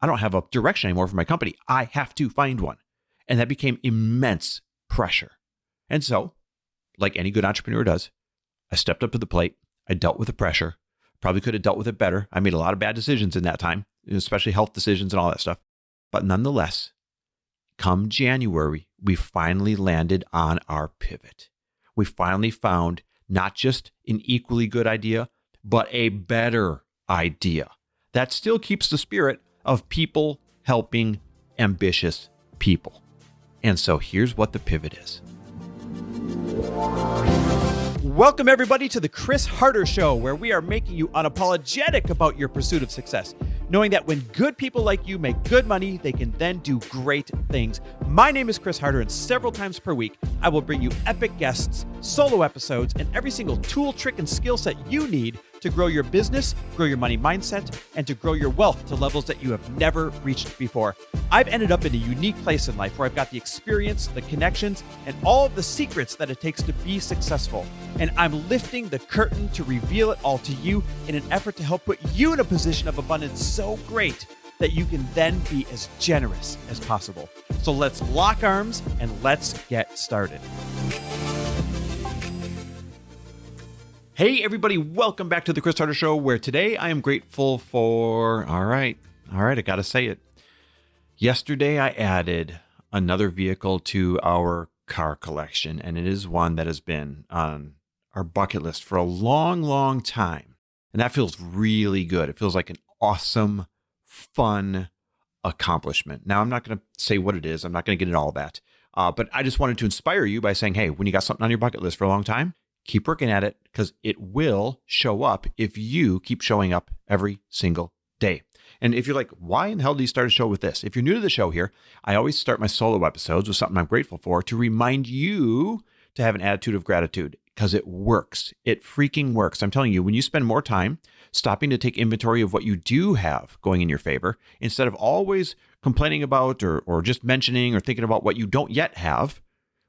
I don't have a direction anymore for my company. I have to find one. And that became immense pressure. And so, like any good entrepreneur does, I stepped up to the plate. I dealt with the pressure. Probably could have dealt with it better. I made a lot of bad decisions in that time, especially health decisions and all that stuff. But nonetheless, come January, we finally landed on our pivot. We finally found not just an equally good idea, but a better idea that still keeps the spirit of people helping ambitious people. And so here's what the pivot is. Welcome, everybody, to the Chris Harder Show, where we are making you unapologetic about your pursuit of success, knowing that when good people like you make good money, they can then do great things. My name is Chris Harder, and several times per week, I will bring you epic guests, solo episodes, and every single tool, trick, and skill set you need to grow your business, grow your money mindset, and to grow your wealth to levels that you have never reached before. I've ended up in a unique place in life where I've got the experience, the connections, and all of the secrets that it takes to be successful. And I'm lifting the curtain to reveal it all to you in an effort to help put you in a position of abundance so great that you can then be as generous as possible. So let's lock arms and let's get started. Hey, everybody, welcome back to the Chris Harder Show, where today I am grateful for, all right, I got to say it. Yesterday, I added another vehicle to our car collection, and it is one that has been on our bucket list for a long, long time. And that feels really good. It feels like an awesome, fun accomplishment. Now, I'm not going to say what it is. I'm not going to get into all that. But I just wanted to inspire you by saying, hey, when you got something on your bucket list for a long time, keep working at it, because it will show up if you keep showing up every single day. And if you're like, why in the hell did you start a show with this? If you're new to the show here, I always start my solo episodes with something I'm grateful for to remind you to have an attitude of gratitude, because it works. It freaking works. I'm telling you, when you spend more time stopping to take inventory of what you do have going in your favor, instead of always complaining about or just mentioning or thinking about what you don't yet have,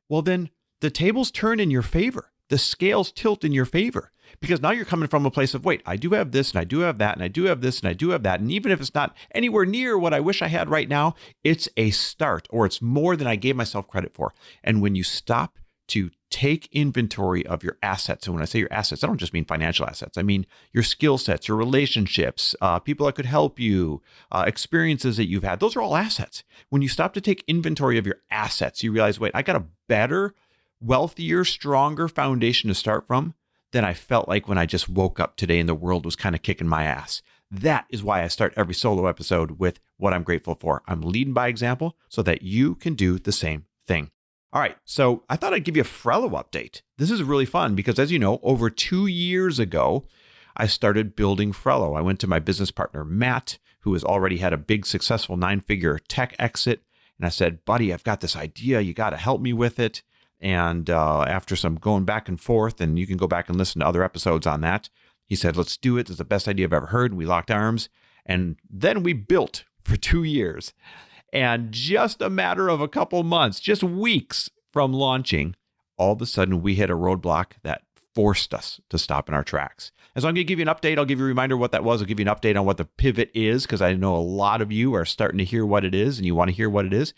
well, then the tables turn in your favor. The scales tilt in your favor, because now you're coming from a place of, wait, I do have this and I do have that and I do have this and I do have that. And even if it's not anywhere near what I wish I had right now, it's a start, or it's more than I gave myself credit for. And when you stop to take inventory of your assets, and when I say your assets, I don't just mean financial assets. I mean your skill sets, your relationships, people that could help you, experiences that you've had. Those are all assets. When you stop to take inventory of your assets, you realize, wait, I got a better, wealthier, stronger foundation to start from than I felt like when I just woke up today and the world was kind of kicking my ass. That is why I start every solo episode with what I'm grateful for. I'm leading by example so that you can do the same thing. All right, so I thought I'd give you a Frello update. This is really fun because, as you know, over 2 years ago, I started building Frello. I went to my business partner, Matt, who has already had a big, successful 9-figure tech exit. And I said, buddy, I've got this idea. You got to help me with it. And after some going back and forth, and you can go back and listen to other episodes on that, he said, let's do it. It's the best idea I've ever heard. We locked arms. And then we built for 2 years. And just a matter of a couple months, just weeks from launching, all of a sudden we hit a roadblock that forced us to stop in our tracks. And so I'm going to give you an update. I'll give you a reminder of what that was. I'll give you an update on what the pivot is, because I know a lot of you are starting to hear what it is and you want to hear what it is.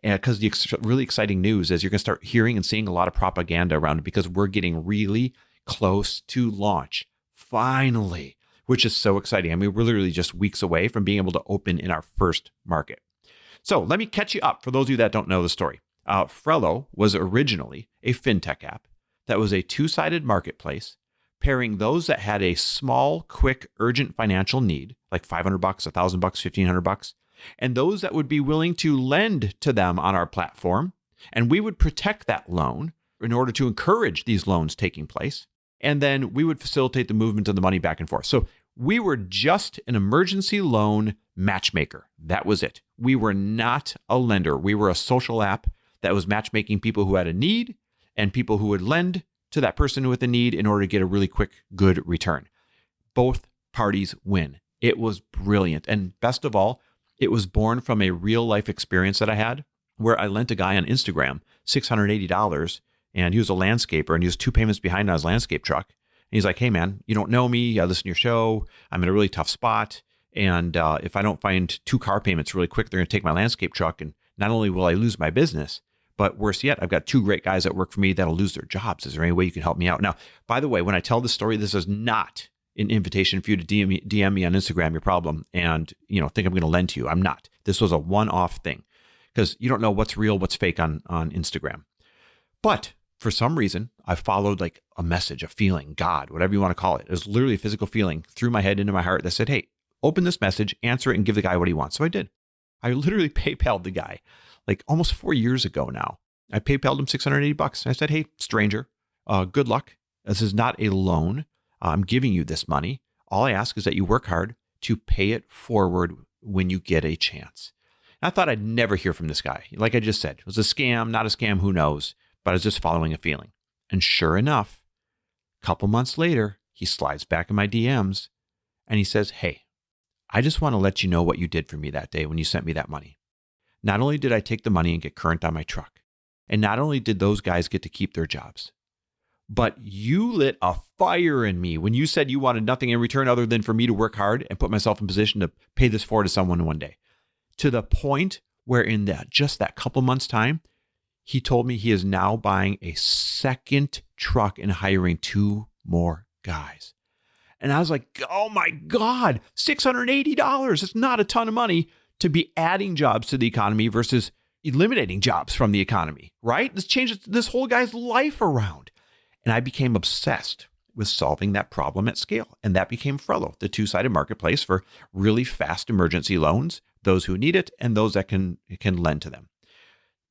And because the really exciting news is you're going to start hearing and seeing a lot of propaganda around it, because we're getting really close to launch, finally, which is so exciting. I mean, we're literally just weeks away from being able to open in our first market. So let me catch you up for those of you that don't know the story. Frello was originally a FinTech app that was a two-sided marketplace, pairing those that had a small, quick, urgent financial need, like $500, $1,000, $1,500, and those that would be willing to lend to them on our platform. And we would protect that loan in order to encourage these loans taking place. And then we would facilitate the movement of the money back and forth. So we were just an emergency loan matchmaker. That was it. We were not a lender. We were a social app that was matchmaking people who had a need and people who would lend to that person with a need in order to get a really quick, good return. Both parties win. It was brilliant. And best of all, it was born from a real life experience that I had where I lent a guy on Instagram $680, and he was a landscaper and he was 2 payments behind on his landscape truck. And he's like, hey man, you don't know me. I listen to your show. I'm in a really tough spot. And if I don't find 2 car payments really quick, they're going to take my landscape truck. And not only will I lose my business, but worse yet, I've got 2 great guys that work for me that'll lose their jobs. Is there any way you can help me out? Now, by the way, when I tell this story, this is not an invitation for you to DM me on Instagram your problem and think I'm going to lend to you. I'm not. This was a one-off thing because you don't know what's real, what's fake on Instagram. But for some reason, I followed like a message, a feeling, God, whatever you want to call it. It was literally a physical feeling through my head into my heart that said, hey, open this message, answer it, and give the guy what he wants. So I did. I literally PayPal'd the guy like almost 4 years ago now. I PayPal'd him $680. I said, hey, stranger, good luck. This is not a loan. I'm giving you this money. All I ask is that you work hard to pay it forward when you get a chance. And I thought I'd never hear from this guy. Like I just said, it was a scam, not a scam, who knows? But I was just following a feeling. And sure enough, a couple months later, he slides back in my DMs and he says, hey, I just want to let you know what you did for me that day when you sent me that money. Not only did I take the money and get current on my truck, and not only did those guys get to keep their jobs, but you lit a fire in me when you said you wanted nothing in return other than for me to work hard and put myself in position to pay this forward to someone one day. To the point where in just that couple months' time, he told me he is now buying a second truck and hiring 2 more guys. And I was like, oh my God, $680. It's not a ton of money to be adding jobs to the economy versus eliminating jobs from the economy, right? This changes this whole guy's life around. And I became obsessed with solving that problem at scale. And that became Frello, the 2-sided marketplace for really fast emergency loans, those who need it and those that can lend to them.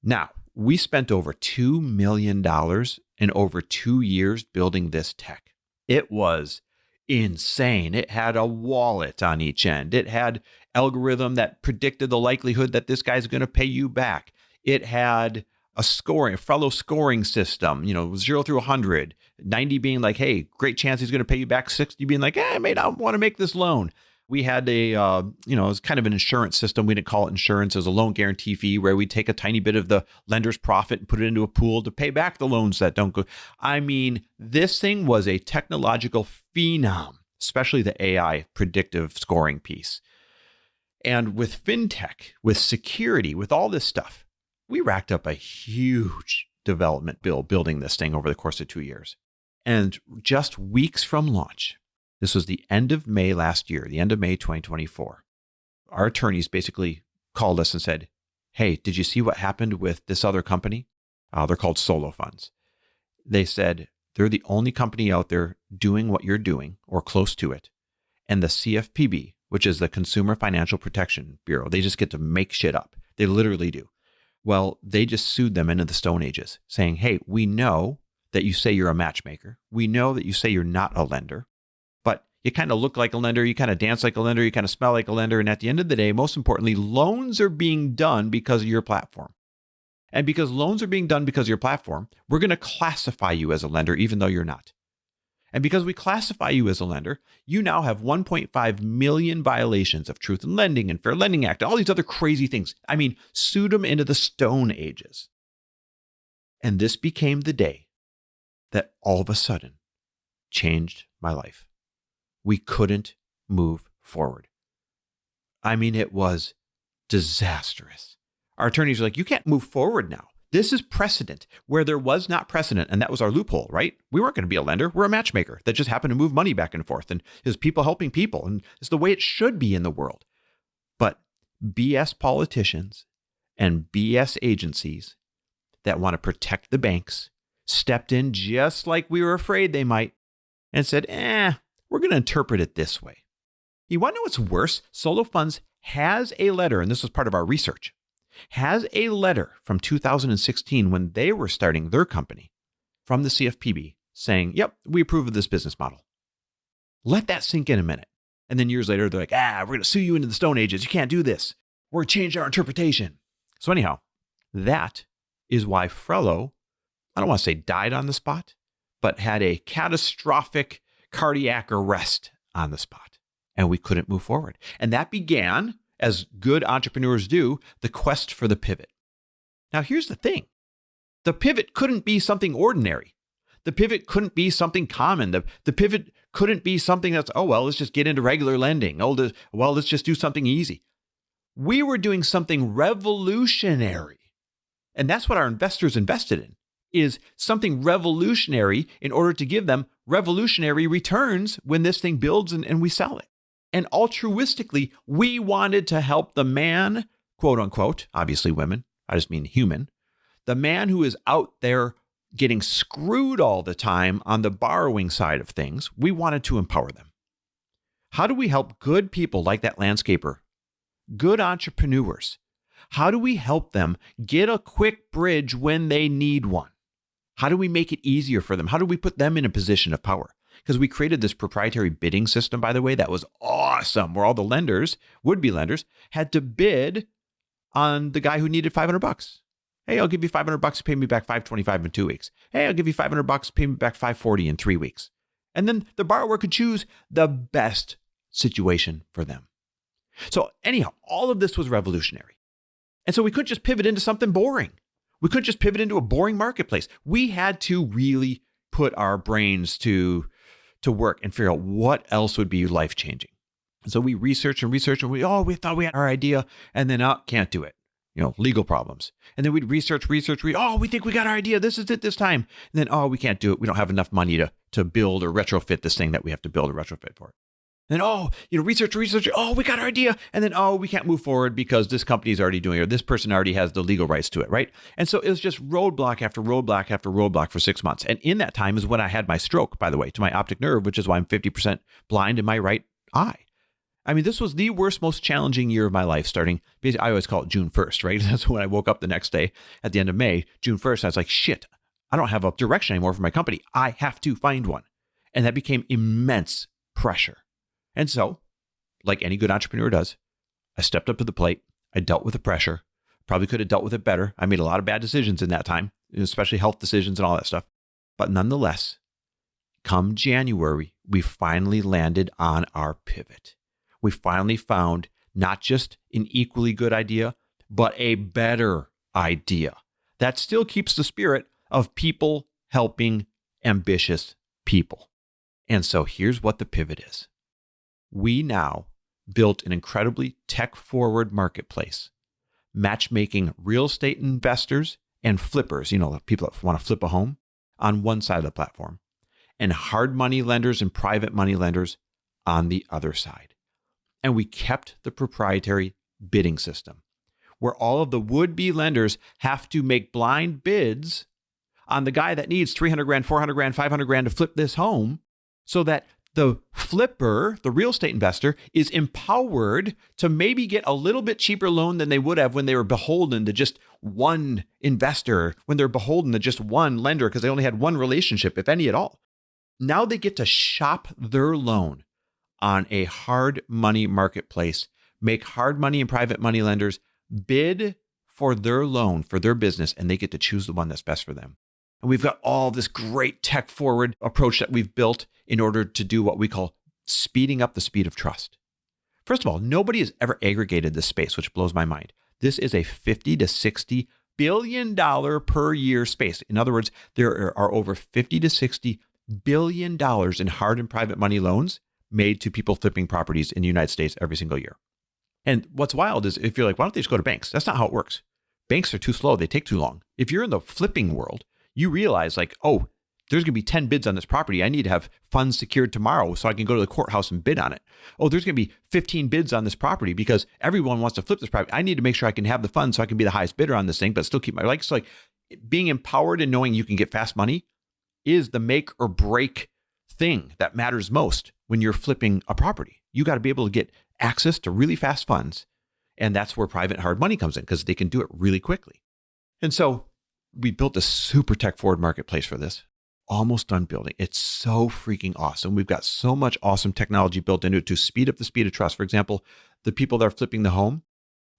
Now, we spent over $2 million in over 2 years building this tech. It was insane. It had a wallet on each end. It had algorithm that predicted the likelihood that this guy's going to pay you back. It had a Frello scoring system, 0 through 100, 90 being like, hey, great chance he's going to pay you back, 60 being like, I may not want to make this loan. We had it was kind of an insurance system. We didn't call it insurance. It was a loan guarantee fee where we take a tiny bit of the lender's profit and put it into a pool to pay back the loans that don't go. I mean, this thing was a technological phenom, especially the AI predictive scoring piece. And with FinTech, with security, with all this stuff, we racked up a huge development bill building this thing over the course of 2 years. And just weeks from launch, this was the end of May last year, the end of May 2024. Our attorneys basically called us and said, hey, did you see what happened with this other company? They're called solo funds. They said, they're the only company out there doing what you're doing or close to it. And the CFPB, which is the Consumer Financial Protection Bureau, they just get to make shit up. They literally do. Well, they just sued them into the Stone Ages saying, hey, we know that you say you're a matchmaker. We know that you say you're not a lender. You kind of look like a lender, you kind of dance like a lender, you kind of smell like a lender. And at the end of the day, most importantly, loans are being done because of your platform. And because loans are being done because of your platform, we're going to classify you as a lender, even though you're not. And because we classify you as a lender, you now have 1.5 million violations of Truth in Lending and Fair Lending Act, and all these other crazy things. I mean, sued them into the Stone Ages. And this became the day that all of a sudden changed my life. We couldn't move forward. I mean, it was disastrous. Our attorneys are like, you can't move forward now. This is precedent where there was not precedent. And that was our loophole, right? We weren't going to be a lender. We're a matchmaker that just happened to move money back and forth. And it's people helping people. And it's the way it should be in the world. But BS politicians and BS agencies that want to protect the banks stepped in just like we were afraid they might and said, we're going to interpret it this way. You want to know what's worse? Solo Funds has a letter, and this was part of our research, has a letter from 2016 when they were starting their company from the CFPB saying, yep, we approve of this business model. Let that sink in a minute. And then years later, they're like, we're going to sue you into the Stone Ages. You can't do this. We're going to change our interpretation. So anyhow, that is why Frello, I don't want to say died on the spot, but had a catastrophic cardiac arrest on the spot, and we couldn't move forward. And that began, as good entrepreneurs do, the quest for the pivot. Now, here's the thing. The pivot couldn't be something ordinary. The pivot couldn't be something common. The pivot couldn't be something that's, oh, well, let's just get into regular lending. Oh, well, let's just do something easy. We were doing something revolutionary. And that's what our investors invested in, is something revolutionary in order to give them revolutionary returns when this thing builds and we sell it. And altruistically, we wanted to help the man, quote unquote, obviously women, I just mean human, the man who is out there getting screwed all the time on the borrowing side of things. We wanted to empower them. How do we help good people like that landscaper, good entrepreneurs? How do we help them get a quick bridge when they need one? How do we make it easier for them? How do we put them in a position of power? Because we created this proprietary bidding system, by the way, that was awesome, where all the lenders, would-be lenders, had to bid on the guy who needed $500. Hey, I'll give you $500, pay me back $525 in 2 weeks. Hey, I'll give you $500, pay me back $540 in 3 weeks. And then the borrower could choose the best situation for them. So anyhow, all of this was revolutionary. And so we couldn't just pivot into something boring. We couldn't just pivot into a boring marketplace. We had to really put our brains to work and figure out what else would be life-changing. So we researched and we thought we had our idea, and then can't do it. Legal problems. And then we'd research, we think we got our idea. This is it this time. And then, we can't do it. We don't have enough money to build or retrofit this thing that we have to build or retrofit for. And then, research, we got our idea. And then, we can't move forward because this company is already doing it, or this person already has the legal rights to it, right? And so it was just roadblock after roadblock after roadblock for 6 months. And in that time is when I had my stroke, by the way, to my optic nerve, which is why I'm 50% blind in my right eye. I mean, this was the worst, most challenging year of my life starting. Basically, I always call it June 1st, right? That's when I woke up the next day at the end of May, June 1st. I was like, shit, I don't have a direction anymore for my company. I have to find one. And that became immense pressure. And so, like any good entrepreneur does, I stepped up to the plate. I dealt with the pressure. Probably could have dealt with it better. I made a lot of bad decisions in that time, especially health decisions and all that stuff. But nonetheless, come January, we finally landed on our pivot. We finally found not just an equally good idea, but a better idea that still keeps the spirit of people helping ambitious people. And so here's what the pivot is. We now built an incredibly tech-forward marketplace, matchmaking real estate investors and flippers, people that want to flip a home, on one side of the platform, and hard money lenders and private money lenders on the other side. And we kept the proprietary bidding system, where all of the would-be lenders have to make blind bids on the guy that needs $300,000, $400,000, $500,000 to flip this home, so that the flipper, the real estate investor, is empowered to maybe get a little bit cheaper loan than they would have when they were beholden to just one investor, when they're beholden to just one lender because they only had one relationship, if any at all. Now they get to shop their loan on a hard money marketplace, make hard money and private money lenders bid for their loan, for their business, and they get to choose the one that's best for them. And we've got all this great tech forward approach that we've built in order to do what we call speeding up the speed of trust. First of all, nobody has ever aggregated this space, which blows my mind. This is a $50 to $60 billion per year space. In other words, there are over $50 to $60 billion in hard and private money loans made to people flipping properties in the United States every single year. And what's wild is if you're like, why don't they just go to banks? That's not how it works. Banks are too slow. They take too long. If you're in the flipping world, you realize there's going to be 10 bids on this property. I need to have funds secured tomorrow so I can go to the courthouse and bid on it. Oh, there's going to be 15 bids on this property because everyone wants to flip this property. I need to make sure I can have the funds so I can be the highest bidder on this thing, but still keep my rights. So being empowered and knowing you can get fast money is the make or break thing that matters most when you're flipping a property. You got to be able to get access to really fast funds. And that's where private hard money comes in because they can do it really quickly. And so we built a super tech forward marketplace for this. Almost done building. It's so freaking awesome. We've got so much awesome technology built into it to speed up the speed of trust. For example, the people that are flipping the home,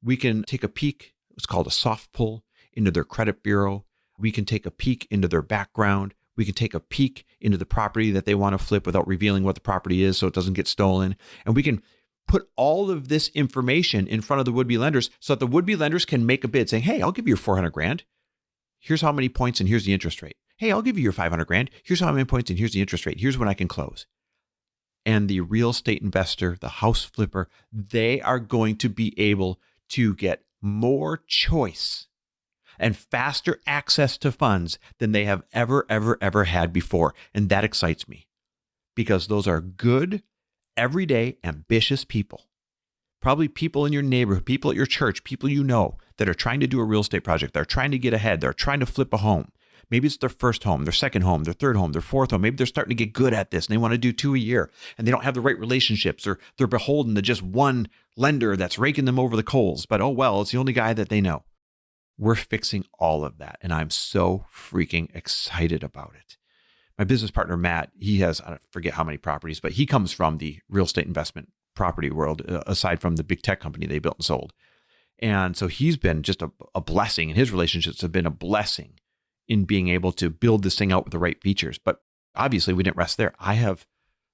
we can take a peek. It's called a soft pull into their credit bureau. We can take a peek into their background. We can take a peek into the property that they want to flip without revealing what the property is so it doesn't get stolen. And we can put all of this information in front of the would-be lenders so that the would-be lenders can make a bid saying, hey, I'll give you your $400,000. Here's how many points and here's the interest rate. Hey, I'll give you your $500,000. Here's how many points and here's the interest rate. Here's when I can close. and the real estate investor, the house flipper, they are going to be able to get more choice and faster access to funds than they have ever had before. And that excites me because those are good, everyday, ambitious people. Probably people in your neighborhood, people at your church, people you know that are trying to do a real estate project. They're trying to get ahead. They're trying to flip a home. Maybe it's their first home, their second home, their third home, their fourth home. Maybe they're starting to get good at this and they want to do 2 a year and they don't have the right relationships, or they're beholden to just one lender that's raking them over the coals. But oh well, it's the only guy that they know. We're fixing all of that. And I'm so freaking excited about it. My business partner, Matt, he has, I forget how many properties, but he comes from the real estate investment property world, aside from the big tech company they built and sold. And so he's been just a blessing, and his relationships have been a blessing in being able to build this thing out with the right features. But obviously we didn't rest there. I have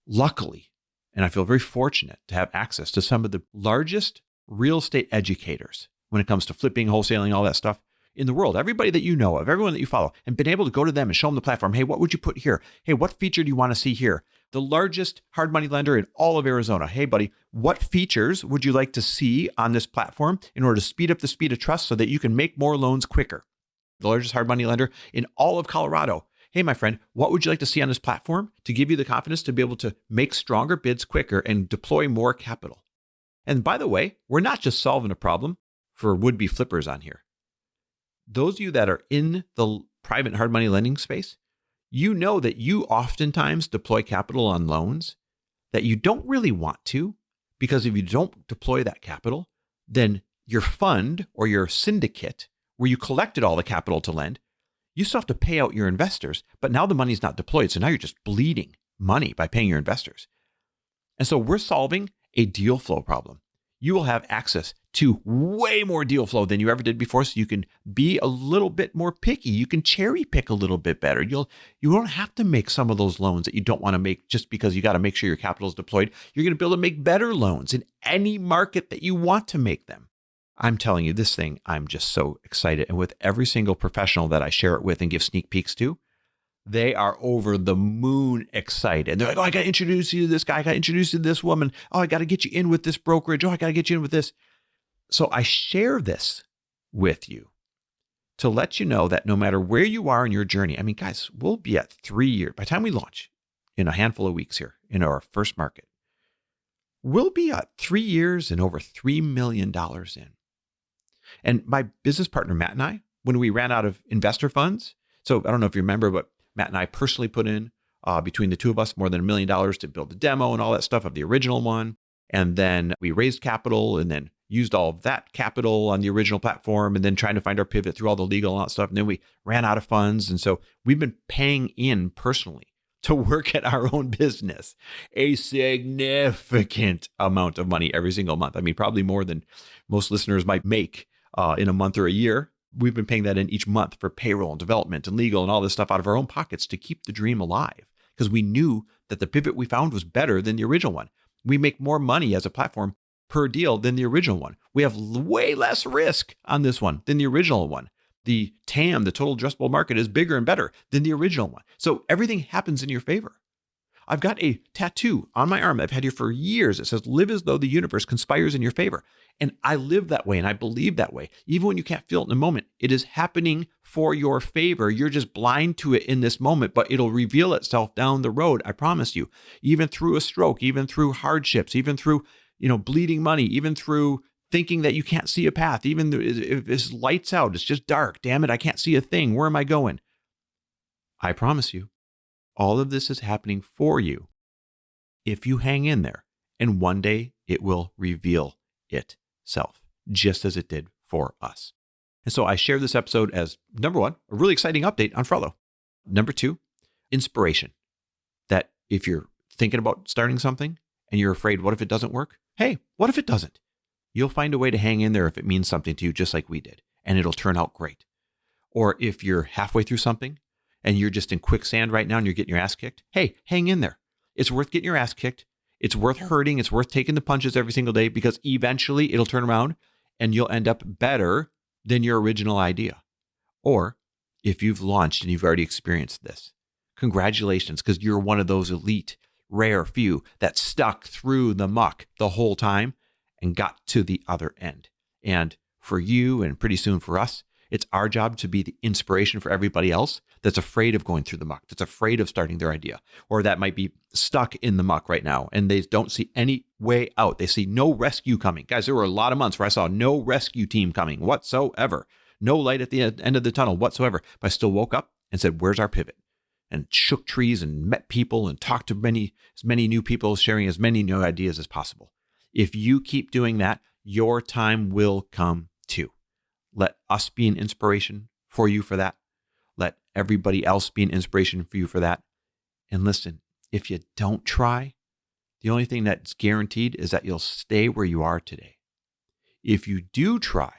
luckily, and I feel very fortunate to have access to some of the largest real estate educators when it comes to flipping, wholesaling, all that stuff in the world. Everybody that you know of, everyone that you follow, and been able to go to them and show them the platform. Hey, what would you put here? Hey, what feature do you want to see here? The largest hard money lender in all of Arizona. Hey, buddy, what features would you like to see on this platform in order to speed up the speed of trust so that you can make more loans quicker? The largest hard money lender in all of Colorado. Hey, my friend, what would you like to see on this platform to give you the confidence to be able to make stronger bids quicker and deploy more capital? And by the way, we're not just solving a problem for would-be flippers on here. Those of you that are in the private hard money lending space, you know that you oftentimes deploy capital on loans that you don't really want to, because if you don't deploy that capital, then your fund or your syndicate where you collected all the capital to lend, you still have to pay out your investors, but now the money's not deployed. So now you're just bleeding money by paying your investors. And so we're solving a deal flow problem. You will have access to way more deal flow than you ever did before. So you can be a little bit more picky. You can cherry pick a little bit better. You don't have to make some of those loans that you don't want to make just because you got to make sure your capital is deployed. You're going to be able to make better loans in any market that you want to make them. I'm telling you, this thing, I'm just so excited. And with every single professional that I share it with and give sneak peeks to, they are over the moon excited. And they're like, oh, I got to introduce you to this guy. I got to introduce you to this woman. Oh, I got to get you in with this brokerage. Oh, I got to get you in with this. So I share this with you to let you know that no matter where you are in your journey, I mean, guys, we'll be at 3 years. By the time we launch in a handful of weeks here in our first market, we'll be at 3 years and over $3 million in. And my business partner, Matt, and I, when we ran out of investor funds, so I don't know if you remember, but Matt and I personally put in, between the two of us, more than $1 million to build the demo and all that stuff of the original one. And then we raised capital and then used all of that capital on the original platform and then trying to find our pivot through all the legal and all that stuff. And then we ran out of funds. And so we've been paying in personally to work at our own business a significant amount of money every single month. I mean, probably more than most listeners might make in a month or a year. We've been paying that in each month for payroll and development and legal and all this stuff out of our own pockets to keep the dream alive, because we knew that the pivot we found was better than the original one. We make more money as a platform per deal than the original one. We have way less risk on this one than the original one. The TAM, the total addressable market, is bigger and better than the original one. So everything happens in your favor. I've got a tattoo on my arm that I've had here for years. It says, live as though the universe conspires in your favor. And I live that way and I believe that way. Even when you can't feel it in the moment, it is happening for your favor. You're just blind to it in this moment, but it'll reveal itself down the road. I promise you, even through a stroke, even through hardships, even through, bleeding money, even through thinking that you can't see a path, even if it's lights out, it's just dark. Damn it, I can't see a thing. Where am I going? I promise you, all of this is happening for you if you hang in there, and one day it will reveal itself, just as it did for us. And so I share this episode as, number one, a really exciting update on Frello. Number two, inspiration. That if you're thinking about starting something and you're afraid, what if it doesn't work? Hey, what if it doesn't? You'll find a way to hang in there if it means something to you, just like we did, and it'll turn out great. Or if you're halfway through something and you're just in quicksand right now and you're getting your ass kicked, hey, hang in there. It's worth getting your ass kicked. It's worth hurting. It's worth taking the punches every single day, because eventually it'll turn around and you'll end up better than your original idea. Or if you've launched and you've already experienced this, congratulations, because you're one of those elite rare few that stuck through the muck the whole time and got to the other end. And for you, and pretty soon for us, it's our job to be the inspiration for everybody else that's afraid of going through the muck, that's afraid of starting their idea, or that might be stuck in the muck right now and they don't see any way out. They see no rescue coming. Guys, there were a lot of months where I saw no rescue team coming whatsoever, no light at the end of the tunnel whatsoever. But I still woke up and said, where's our pivot? And shook trees and met people and talked to as many new people, sharing as many new ideas as possible. If you keep doing that, your time will come too. Let us be an inspiration for you for that. Let everybody else be an inspiration for you for that. And listen, if you don't try, the only thing that's guaranteed is that you'll stay where you are today. If you do try,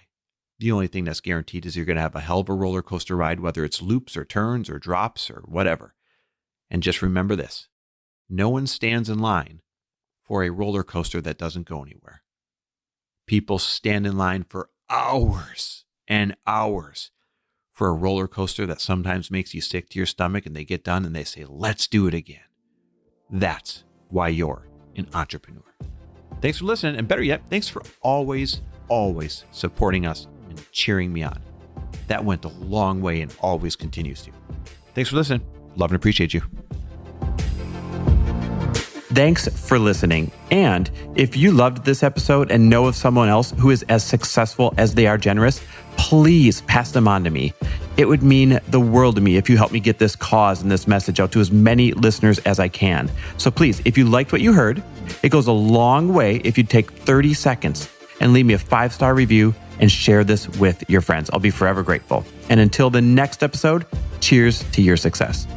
the only thing that's guaranteed is you're going to have a hell of a roller coaster ride, whether it's loops or turns or drops or whatever. And just remember this, no one stands in line for a roller coaster that doesn't go anywhere. People stand in line for hours and hours for a roller coaster that sometimes makes you sick to your stomach, and they get done and they say, let's do it again. That's why you're an entrepreneur. Thanks for listening. And better yet, thanks for always supporting us and cheering me on. That went a long way and always continues to. Thanks for listening. Love and appreciate you. Thanks for listening. And if you loved this episode and know of someone else who is as successful as they are generous, please pass them on to me. It would mean the world to me if you help me get this cause and this message out to as many listeners as I can. So please, if you liked what you heard, it goes a long way if you take 30 seconds and leave me a 5-star review and share this with your friends. I'll be forever grateful. And until the next episode, cheers to your success.